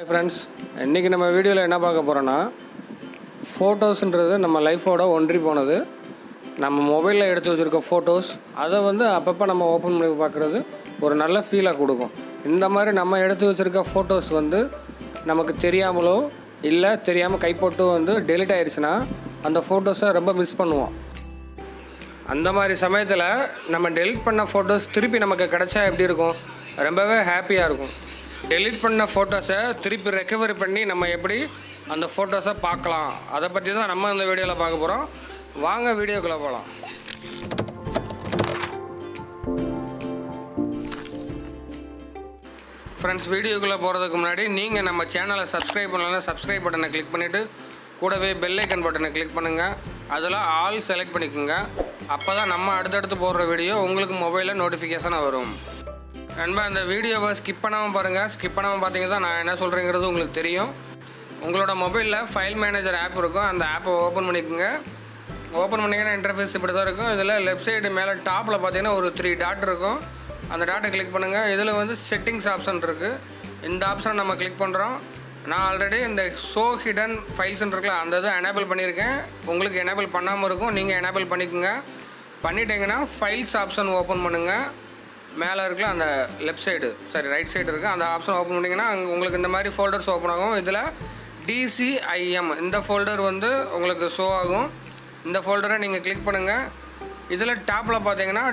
Hi friends, இன்றைக்கி நம்ம வீடியோவில் என்ன பார்க்க போகிறோன்னா ஃபோட்டோஸ்ன்றது நம்ம லைஃபோட ஒன்றி போனது. நம்ம மொபைலில் எடுத்து வச்சுருக்க ஃபோட்டோஸ் அதை அப்பப்போ நம்ம ஓப்பன் பண்ணி பார்க்குறது ஒரு நல்ல ஃபீலாக கொடுக்கும். இந்த மாதிரி நம்ம எடுத்து வச்சுருக்க ஃபோட்டோஸ் நமக்கு தெரியாமலோ இல்லை தெரியாமல் கைப்பட்டு டெலிட் ஆயிடுச்சுன்னா அந்த ஃபோட்டோஸை ரொம்ப மிஸ் பண்ணுவோம். அந்த மாதிரி சமயத்தில் நம்ம டெலிட் பண்ண ஃபோட்டோஸ் திருப்பி நமக்கு கிடச்சா எப்படி இருக்கும்? ரொம்பவே ஹாப்பியாக இருக்கும். டெலிட் பண்ண ஃபோட்டோஸை திருப்பி ரெக்கவரி பண்ணி நம்ம எப்படி அந்த ஃபோட்டோஸை பார்க்கலாம், அதை பற்றி தான் நம்ம இந்த வீடியோவில் பார்க்க போகிறோம். வாங்க வீடியோக்குள்ளே போகலாம். ஃப்ரெண்ட்ஸ், வீடியோக்குள்ளே போகிறதுக்கு முன்னாடி நீங்கள் நம்ம சேனலை சப்ஸ்கிரைப் பண்ணலன்னா சப்ஸ்கிரைப் பட்டனை கிளிக் பண்ணிவிட்டு கூடவே பெல் ஐக்கன் பட்டனை கிளிக் பண்ணுங்கள். அதில் ஆல் செலக்ட் பண்ணிக்கோங்க. அப்போ தான் நம்ம அடுத்தடுத்து போடுற வீடியோ உங்களுக்கு மொபைலில் நோட்டிஃபிகேஷனாக வரும். நண்பா, இந்த வீடியோவை ஸ்கிப் பண்ணாமல் பாருங்கள். ஸ்கிப் பண்ணாமல் பார்த்தீங்கன்னா நான் என்ன சொல்கிறேங்கிறது உங்களுக்கு தெரியும். உங்களோட மொபைலில் ஃபைல் மேனேஜர் ஆப் இருக்கும். அந்த ஆப்பை ஓப்பன் பண்ணிக்கோங்க. ஓப்பன் பண்ணிங்கன்னா இன்டர்ஃபேஸ் இப்படி தான் இருக்கும். இதில் லெஃப்ட் சைடு மேலே டாப்பில் பார்த்தீங்கன்னா ஒரு 3 டாட் இருக்கும். அந்த டாட்டை கிளிக் பண்ணுங்கள். இதில் செட்டிங்ஸ் ஆப்ஷன் இருக்குது. இந்த ஆப்ஷனை நம்ம கிளிக் பண்ணுறோம். நான் ஆல்ரெடி இந்த ஷோ ஹிடன் ஃபைல்ஸ்ன்னு இருக்குல்ல, அந்த இதை எனேபிள் பண்ணியிருக்கேன். உங்களுக்கு எனேபிள் பண்ணாமல் இருக்கும், நீங்கள் எனேபிள் பண்ணிக்கோங்க. பண்ணிட்டீங்கன்னா ஃபைல்ஸ் ஆப்ஷன் ஓப்பன் பண்ணுங்கள். மேலே இருக்குல்ல, அந்த லெஃப்ட் சைடு ரைட் சைடு இருக்குது, அந்த ஆப்ஷன் ஓப்பன் பண்ணிங்கன்னா அங்கே உங்களுக்கு இந்த மாதிரி ஃபோல்டர்ஸ் ஓப்பன் ஆகும். இதில் DCIM இந்த ஃபோல்டர் உங்களுக்கு ஷோ ஆகும். இந்த ஃபோல்டரை நீங்கள் கிளிக் பண்ணுங்கள். இதில் டாப்பில் பார்த்தீங்கன்னா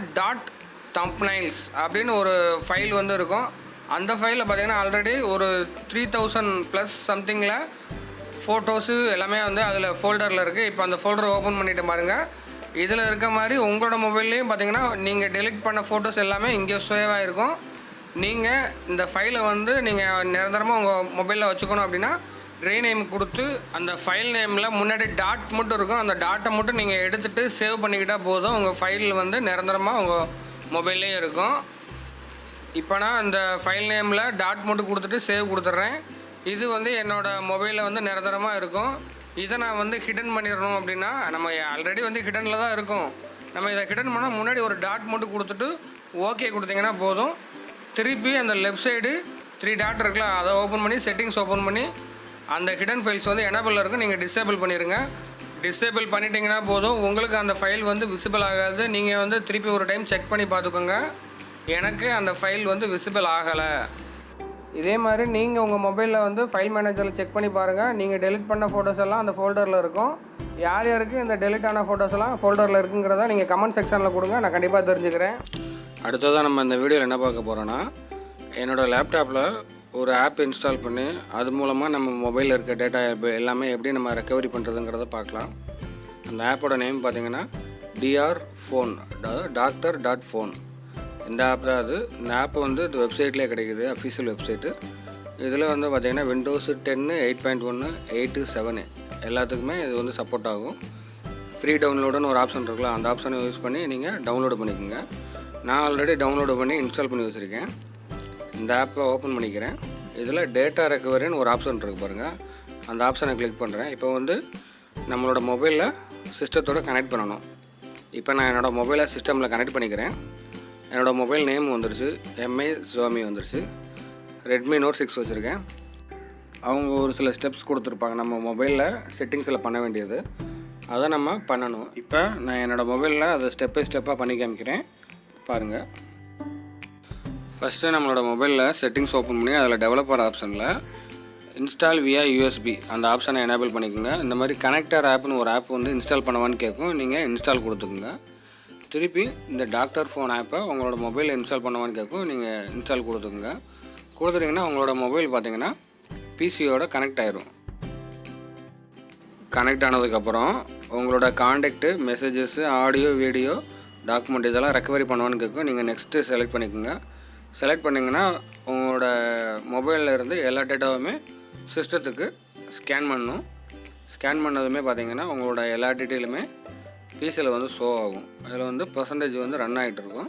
.thumbnails அப்படின்னு ஒரு ஃபைல் இருக்கும். அந்த ஃபைலில் பார்த்தீங்கன்னா ஆல்ரெடி ஒரு 3000+ சம்திங்கில் ஃபோட்டோஸு எல்லாமே அதில் ஃபோல்டரில் இருக்குது. இப்போ அந்த ஃபோல்டரை ஓப்பன் பண்ணிவிட்டு பாருங்கள். இதில் இருக்க மாதிரி உங்களோட மொபைல்லையும் பார்த்தீங்கன்னா நீங்கள் டெலிட் பண்ண ஃபோட்டோஸ் எல்லாமே இங்கே சேவாக இருக்கும். நீங்கள் இந்த ஃபைலை நீங்கள் நிரந்தரமாக உங்கள் மொபைலில் வச்சுக்கணும் அப்படின்னா ரீநேம் கொடுத்து அந்த ஃபைல் நேமில் முன்னாடி டாட் மட்டும் இருக்கும். அந்த டாட்டை மட்டும் நீங்கள் எடுத்துகிட்டு சேவ் பண்ணிக்கிட்டால் போதும். உங்கள் ஃபைல் நிரந்தரமாக உங்கள் மொபைல்லே இருக்கும். இப்போ நான் இந்த ஃபைல் நேமில் டாட் மட்டும் கொடுத்துட்டு சேவ் கொடுத்துட்றேன். இது என்னோடய மொபைலில் நிரந்தரமாக இருக்கும். இதை நான் ஹிடன் பண்ணிடணும் அப்படின்னா நம்ம ஆல்ரெடி ஹிடனில் தான் இருக்கும். நம்ம இதை ஹிடன் பண்ணால் முன்னாடி ஒரு டாட் மட்டும் கொடுத்துட்டு ஓகே கொடுத்தீங்கன்னா போதும். திருப்பி அந்த லெஃப்ட் சைடு 3 டாட் இருக்குல்ல, அதை ஓப்பன் பண்ணி செட்டிங்ஸ் ஓப்பன் பண்ணி அந்த ஹிடன் ஃபைல்ஸ் எனேபிளில் இருக்கும். நீங்கள் டிசேபிள் பண்ணிடுங்க. டிசேபிள் பண்ணிட்டீங்கன்னா போதும். உங்களுக்கு அந்த ஃபைல் விசிபிள் ஆகாது. நீங்கள் திருப்பி ஒரு டைம் செக் பண்ணி பார்த்துக்கோங்க. எனக்கு அந்த ஃபைல் விசிபிள் ஆகலை. இதே மாதிரி நீங்கள் உங்கள் மொபைலில் ஃபைல் மேனேஜரில் செக் பண்ணி பாருங்கள். நீங்கள் டெலிட் பண்ண ஃபோட்டோஸ் எல்லாம் அந்த ஃபோல்டரில் இருக்கும். யார் யாருக்கு இந்த டெலிட் ஆன ஃபோட்டோஸ் எல்லாம் ஃபோல்டரில் இருக்குங்கிறத நீங்கள் கமெண்ட் செக்ஷனில் கொடுங்க. நான் கண்டிப்பாக தெரிஞ்சுக்கிறேன். அடுத்ததாக நம்ம இந்த வீடியோவில் என்ன பார்க்க போகிறோன்னா, என்னோடய லேப்டாப்பில் ஒரு ஆப் இன்ஸ்டால் பண்ணி அது மூலமாக நம்ம மொபைலில் இருக்க டேட்டா எல்லாமே எப்படி நம்ம ரெக்கவரி பண்ணுறதுங்கிறத பார்க்கலாம். அந்த ஆப்போட நேம் பார்த்திங்கன்னா DR phone, doctor.phone. இந்த ஆப் தான் அது. இந்த ஆப் இது வெப்சைட்லேயே கிடைக்குது, அஃபீஷியல் வெப்சைட்டு. இதில் பார்த்திங்கன்னா விண்டோஸ் 10, 8.1, 8, 7 எல்லாத்துக்குமே இது சப்போர்ட் ஆகும். ஃப்ரீ டவுன்லோடுன்னு ஒரு ஆப்ஷன் இருக்குல்ல, அந்த ஆப்ஷனை யூஸ் பண்ணி நீங்கள் டவுன்லோடு பண்ணிக்கோங்க. நான் ஆல்ரெடி டவுன்லோடு பண்ணி இன்ஸ்டால் பண்ணி வச்சுருக்கேன். இந்த ஆப்பை ஓப்பன் பண்ணிக்கிறேன். இதில் டேட்டா ரெக்கவரின்னு ஒரு ஆப்ஷன் இருக்குது பாருங்கள். அந்த ஆப்ஷனை கிளிக் பண்ணுறேன். இப்போ நம்மளோட மொபைலில் சிஸ்டத்தோடு கனெக்ட் பண்ணணும். இப்போ நான் என்னோடய மொபைலை சிஸ்டமில் கனெக்ட் பண்ணிக்கிறேன். என்னோடய மொபைல் நேம் வந்துருச்சு, MI Xiaomi வந்துருச்சு. Redmi Note 6 வச்சுருக்கேன். அவங்க ஒரு சில ஸ்டெப்ஸ் கொடுத்துருப்பாங்க நம்ம மொபைலில் செட்டிங்ஸில் பண்ண வேண்டியது. அதை நம்ம பண்ணணும். இப்போ நான் என்னோடய மொபைலில் அதை ஸ்டெப் பை ஸ்டெப்பாக பண்ணி காமிக்கிறேன், பாருங்கள். ஃபஸ்ட்டு நம்மளோட மொபைலில் செட்டிங்ஸ் ஓப்பன் பண்ணி அதில் டெவலப்பர் ஆப்ஷனில் இன்ஸ்டால் via USB அந்த ஆப்ஷனை எனேபிள் பண்ணிக்கோங்க. இந்த மாதிரி கனெக்டர் ஆப்னு ஒரு ஆப் இன்ஸ்டால் பண்ணவான்னு கேட்கும். நீங்கள் இன்ஸ்டால் கொடுத்துக்குங்க. திருப்பி இந்த டாக்டர் ஃபோன் ஆப்பை உங்களோட மொபைலில் இன்ஸ்டால் பண்ணுவான்னு கேட்கும். நீங்கள் இன்ஸ்டால் கொடுத்துக்குங்க. கொடுத்துட்டிங்கன்னா உங்களோட மொபைல் பார்த்திங்கன்னா பிசியோட கனெக்ட் ஆயிரும். கனெக்ட் ஆனதுக்கப்புறம் உங்களோட contact, messages, audio, video, document இதெல்லாம் ரெக்கவரி பண்ணுவான்னு கேட்கும். நீங்கள் நெக்ஸ்ட்டு செலக்ட் பண்ணிக்கோங்க. செலக்ட் பண்ணிங்கன்னா உங்களோட மொபைலில் இருந்து எல்லா டேட்டாவுமே சிஸ்டத்துக்கு ஸ்கேன் பண்ணணும். ஸ்கேன் பண்ணதுமே பார்த்திங்கன்னா உங்களோட எல்லா டீட்டெயிலுமே பிசியில் ஷோ ஆகும். அதில் பர்சன்டேஜ் ரன் ஆகிட்டு இருக்கும்.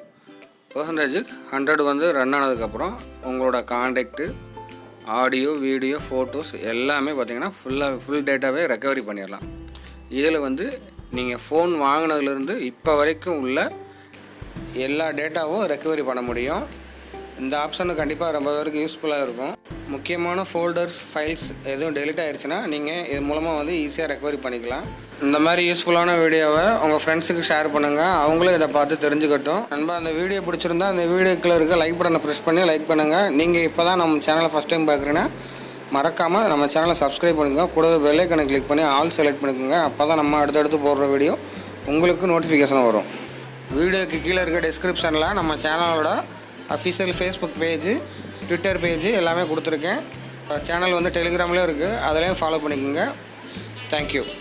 பர்சன்டேஜ் 100 ரன் ஆனதுக்கப்புறம் உங்களோட காண்டாக்டு, ஆடியோ, வீடியோ, ஃபோட்டோஸ் எல்லாமே பார்த்திங்கன்னா ஃபுல் டேட்டாவே ரெக்கவரி பண்ணிடலாம். இதில் நீங்கள் ஃபோன் வாங்கினதுலேருந்து இப்போ வரைக்கும் உள்ள எல்லா டேட்டாவும் ரெக்கவரி பண்ண முடியும். இந்த ஆப்ஷனு கண்டிப்பாக ரொம்ப பேருக்கு யூஸ்ஃபுல்லாக இருக்கும். முக்கியமான ஃபோல்டர்ஸ் ஃபைல்ஸ் எதுவும் டெலிட் ஆகிடுச்சுன்னா நீங்கள் இது மூலமாக வந்து ஈஸியாக ரெக்கவரி பண்ணிக்கலாம். இந்த மாதிரி யூஸ்ஃபுல்லான வீடியோவை உங்கள் ஃப்ரெண்ட்ஸுக்கு ஷேர் பண்ணுங்கள், அவங்களும் இதை பார்த்து தெரிஞ்சுக்கட்டும். நண்பா, அந்த வீடியோ பிடிச்சிருந்தா அந்த வீடியோக்குள்ளே இருக்க லைக் பட்டனை ப்ரெஸ் பண்ணி லைக் பண்ணுங்கள். நீங்கள் இப்போ தான் நம்ம சேனலை ஃபஸ்ட் டைம் பார்க்குறீங்கன்னா மறக்காமல் நம்ம சேனலை சப்ஸ்கிரைப் பண்ணுங்க. கூடவே பெல் ஐகானை கிளிக் பண்ணி ஆல் செலக்ட் பண்ணிக்கோங்க. அப்போ தான் நம்ம அடுத்தடுத்து போடுற வீடியோ உங்களுக்கு நோட்டிஃபிகேஷன் வரும். வீடியோக்கு கீழே இருக்க டிஸ்கிரிப்ஷனில் நம்ம சேனலோட official Facebook page, Twitter page எல்லாமே கொடுத்துருக்கேன். சேனல் வந்து டெலிகிராம்லேயும் இருக்குது, அதிலையும் ஃபாலோ பண்ணிக்கோங்க. தேங்க்யூ.